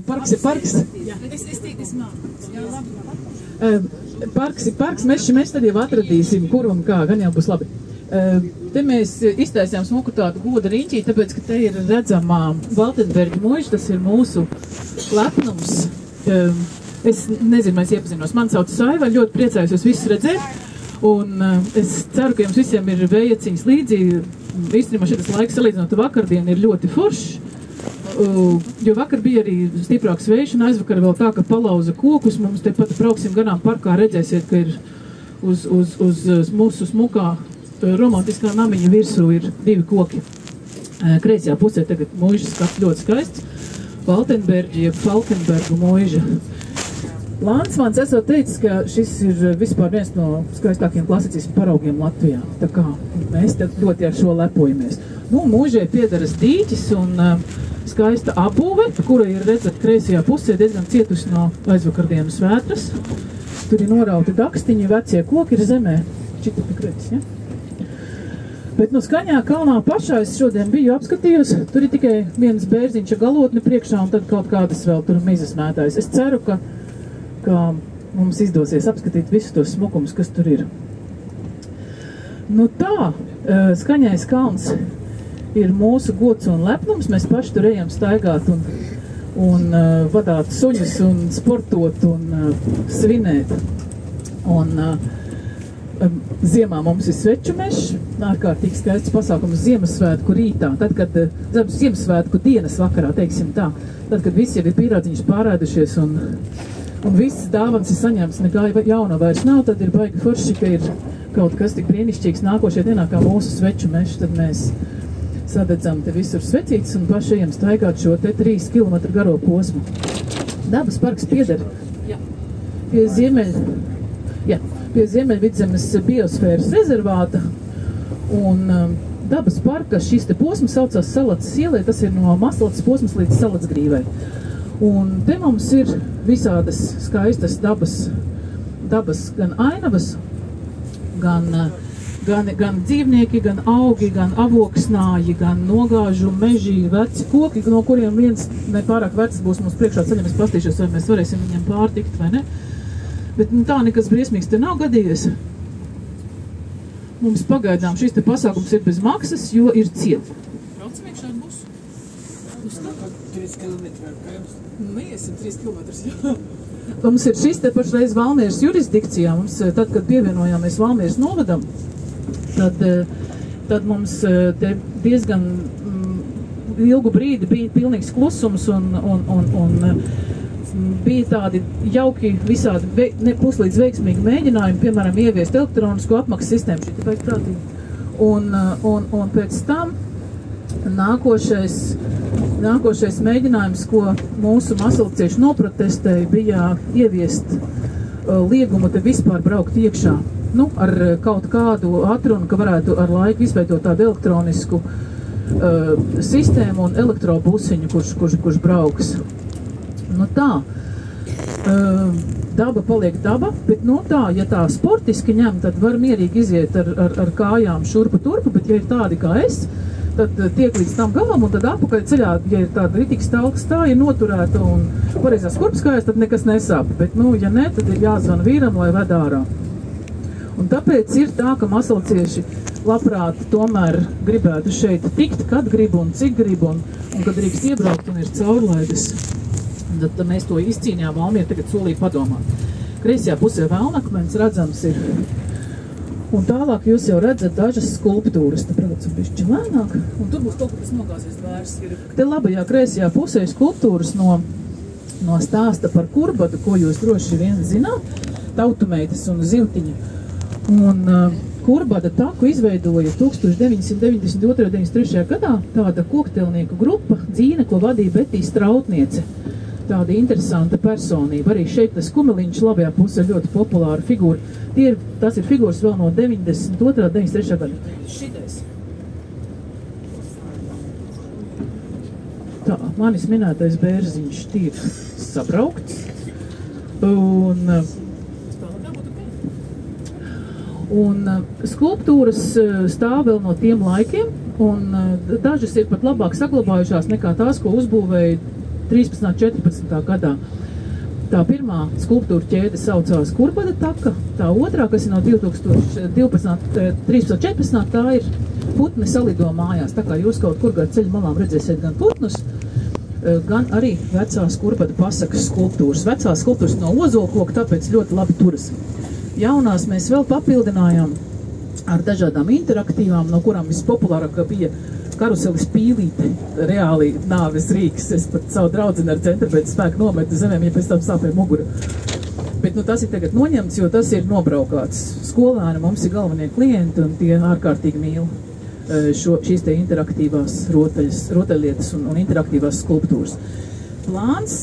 Parks ir parks. Parks ir parks. Mēs tad jau atradīsim, kur un kā, gan jau būs labi. Te mēs iztaisījām smuku tādu goda riņķī, tāpēc, ka te ir redzamā Valtenberga muiža, tas ir mūsu lepnums. Es nezinu, mēs iepazinos. Man sauc Saiva, ļoti priecājos jūs visus redzēt. Un es ceru, ka jums visiem ir vējaciņas līdzi. Īstenībā šitas laiks salīdzinot vakardien ir ļoti foršs. Jo vakar bija arī stiprāks vējš un aizvakar vēl tā, ka palauza kokus. Mums te pat brauksim garām parkā, redzēsiet, ka ir uz mūsu smukā romantiskā namiņa virsū ir 2 koki. Kreisajā pusē tagad muižas skats ļoti skaists. Valtenberga, Falkenbergu muiža. Lānsmans esot teicis, ka šis ir vispār viens no skaistākiem klasicismu paraugiem Latvijā. Tā kā mēs tad ļoti ar šo lepojamies. Nu, muižai piedaras dīķis un skaista apbūve, kura ir redzat kreisajā pusē diezgan cietusi no aizvakardienas vētras. Tur ir norauti dakstiņi, vecie koki ir zemē. Šita tik redz, ja? Bet no Skaņā kalnā pašā es šodien biju apskatījos. Tur ir tikai viens bērziņš ar galotni priekšā un tad kaut kādas vēl tur mizas mētājas. Es ceru, ka mums izdosies apskatīt visus tos smukumus, kas tur ir. Nu tā, Skaņais kalns ir mūsu gods un lepnums. Mēs paši tur ejam staigāt un vadāt suņus un sportot un svinēt. Un ziemā mums ir sveču mešs, ārkārtīgi skaists pasākums Ziemassvētku rītā. Tad, kad Ziemassvētku dienas vakarā, teiksim tā, tad, kad visi jau ir pīrādziņus pārēdušies un visas dāvanas ir saņemts, nekā jauna vairs nav, tad ir baigi forši, ka ir kaut kas tik brīnišķīgs nākošajā dienā kā mūsu sveču mešs. Tad mēs sadedzam te visur svecītes un paši ejam staigāt šo te 3 kilometru garo posmu. Dabas parks pieder pie Ziemeļvidzemes biosfēras rezervāta, un dabas parka šis te posms saucās Salacas ielai, tas ir no Maslacas posmas līdz Salacgrīvai. Un te mums ir visādas skaistas dabas gan ainavas, gan dzīvnieki, gan augi, gan avoksnāji, gan nogāžu meži, veci koki, no kuriem viens nepārāk vecs būs mums priekšā ceļam. Es pastīšos, vai mēs varēsim viņam pārtikt, vai ne? Bet tā nekas briesmīgs te nav gadījies. Mums pagaidām šis te pasākums ir bez maksas, jo ir ciet. Braucam iekšā ar busu? 3 kilometri ar kājums? Neiesim 3 kilometrus, jā. Mums ir šis te pašreiz Valmieras jurisdikcijā. Mums, tad, kad pievienojāmies Valmieras novadam, tad mums te diezgan ilgu brīdi bija pilnīgs klusums un bija tādi jauki visādi puslīdz veiksmīgi mēģinājumi, piemēram, ieviest elektronisko apmaksas sistēmu, šī tāpēc prātīgi. Un pēc tam nākošais mēģinājums, ko mūsu masalcieši noprotestēja, bija ieviest liegumu te vispār braukt iekšā. Nu, ar kaut kādu atrunu, ka varētu ar laiku izveidot tādu elektronisku sistēmu un elektrobusiņu, kurš brauks. Nu tā, daba paliek daba, bet nu tā, ja tā sportiski ņem, tad var mierīgi iziet ar kājām šurpu turpu, bet ja ir tādi kā es, tad tiek līdz tam galam un tad apakaļ ceļā, ja ir tāda ritīgi stalka stāja noturēta un pareizās kurpskājas, tad nekas nesāp, bet nu, ja ne, tad ir jāzvana vīram, lai ved ārā. Un tāpēc ir tā, ka masalcieši labprāt tomēr gribētu šeit tikt, kad grib un cik grib un kad drīkst iebraukt un ir caurlaides. Tad mēs to izcīņām, Valmiera tagad solīja padomāt. Kreisajā pusē Vēlnakmens redzams ir. Un tālāk jūs jau redzat dažas skulptūras. Te braucam bišķi lēnāk. Un tur būs kaut kas nogāzies vērs. Te labajā kreisajā pusē skulptūras no stāsta par Kurbadu, ko jūs droši vien zināt. Tautumeitas un Zivtiņa. Un Kurbada taku izveidoja 1992.–93. gadā tāda kokteilnieku grupa Dzīne, ko vadīja Betija Strautniece. Tāda interesanta personība. Arī šeit tas kumeliņš labajā pusē ļoti populāra figūra. Tas ir figūras vēl no 92. 93. gada. Šitais. Tā, manis minētais bērziņš ir sabraukts. Un skulptūras stāv vēl no tiem laikiem, un dažas ir pat labāk saglabājušās nekā tās, ko uzbūvēja 13. 14. gadā. Tā pirmā skulptūra ķēde saucās Kurbada taka, tā otrā, kas ir no 2012, 13, 14, tā ir putni salido mājās. Tā kā jūs kaut kur gar ceļu malām redzēsiet gan putnus, gan arī vecās Kurbada pasakas skulptūras. Vecās skulptūras no ozolkoka, tāpēc ļoti labi turas. Jaunās mēs vēl papildinājām ar dažādām interaktīvām, no kurām vispopulārākā bija karuselis Pīlīte, reāli nāves rīks. Es pat savu draudzeni ar centrabētas spēku nometu zemēm, ja pēc tam sāpēja mugura. Bet nu, tas ir tagad noņemts, jo tas ir nobraukāts. Skolēni mums ir galvenie klienti, un tie ārkārtīgi mīl šīs te interaktīvās rotaļlietas un interaktīvās skulptūras. Plāns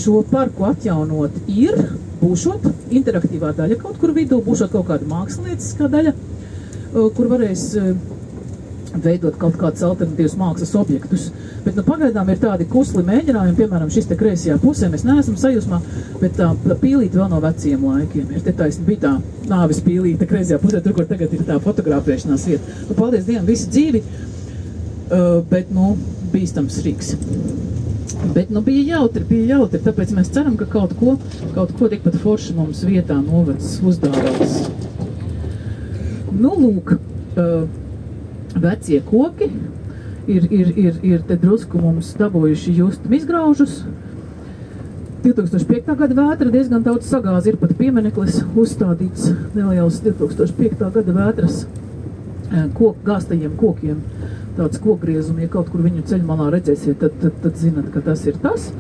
šo parku atjaunot ir, būšot interaktīvā daļa kaut kur vidū, būšot kaut kāda mākslinieciskā daļa, kur varēs veidot kaut kādus alternatīvus mākslas objektus. Bet nu, pagaidām ir tādi kusli mēģinājumi, piemēram, šis te kreisajā pusē, mēs neesam sajūsmā, bet tā pīlīte vēl no veciem laikiem. Ir te taisni bija tā nāves pīlīte kreisajā pusē, tur, kur tagad ir tā fotografēšanās vieta. Nu, paldies Dievam, visi dzīvi, bet, nu, bīstams rīks. Bet, nu, bija jautri, tāpēc mēs ceram, ka kaut ko tikpat forši mums vietā novads uzdāvās. Nu, lūk, vecie koki ir te drusku mums dabūjuši just izgraužus. 2005. gada vētra diezgan daudz sagāzi, ir pat piemineklis uzstādīts neliels 2005. gada vētras gāstajiem kokiem. Tāds kokgriezumi, ja kaut kur viņu ceļmalā redzēsiet, tad zinat, ka tas ir tas.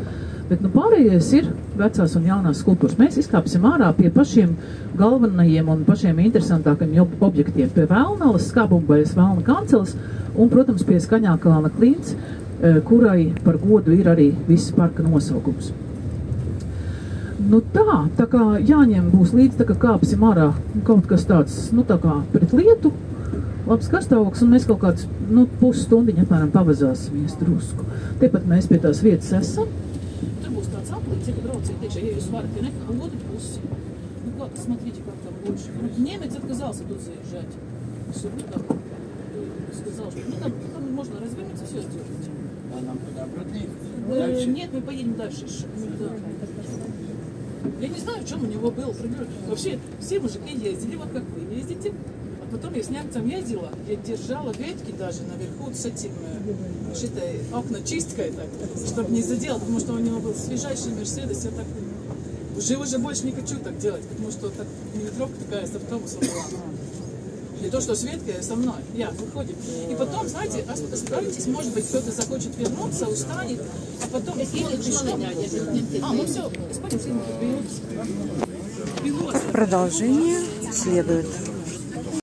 Bet nu, pārējais ir vecās un jaunās skulptūras. Mēs izkāpsim ārā pie pašiem galvenajiem un pašiem interesantākajiem objektiem. Pie Vēlnalas, Skābumbaļas Vēlna kanceles un, protams, pie Skaņākalna klints, kurai par godu ir arī viss parka nosaukums. Nu tā kā jāņem būs līdz, tā kā kāpsim ārā kaut kas tāds, nu tā kā pret lietu, labs karstāvoklis, un mēs kaut kāds, nu, pusstundiņu apmēram pavazāsimies drusku. Tepat mēs pie tās vietas esam. Цели бросить, я ее сварить, и на воду пусть. Ну как, смотрите, как там больше. Немец отказался тут заезжать. Все, ну там сказал, что ну там можно развернуться, все сделать. А нам куда обратно? Нет, мы поедем дальше еще. Да. Я не знаю, в чем у него был пример. Вообще, все мужики ездили, вот как вы ездите. А потом я с немцем ездила, я держала ветки даже наверху с этим, считай, окночисткой, так, чтобы не заделать, потому что у него был свежайший Мерседес, я так уже больше не хочу так делать, потому что так, миллиметровка такая с автобуса была. Не то, что с веткой, а со мной. Выходим. И потом, знаете, остановитесь, может быть, кто-то захочет вернуться, устанет, а потом... Ну все, спасибо. Продолжение следует.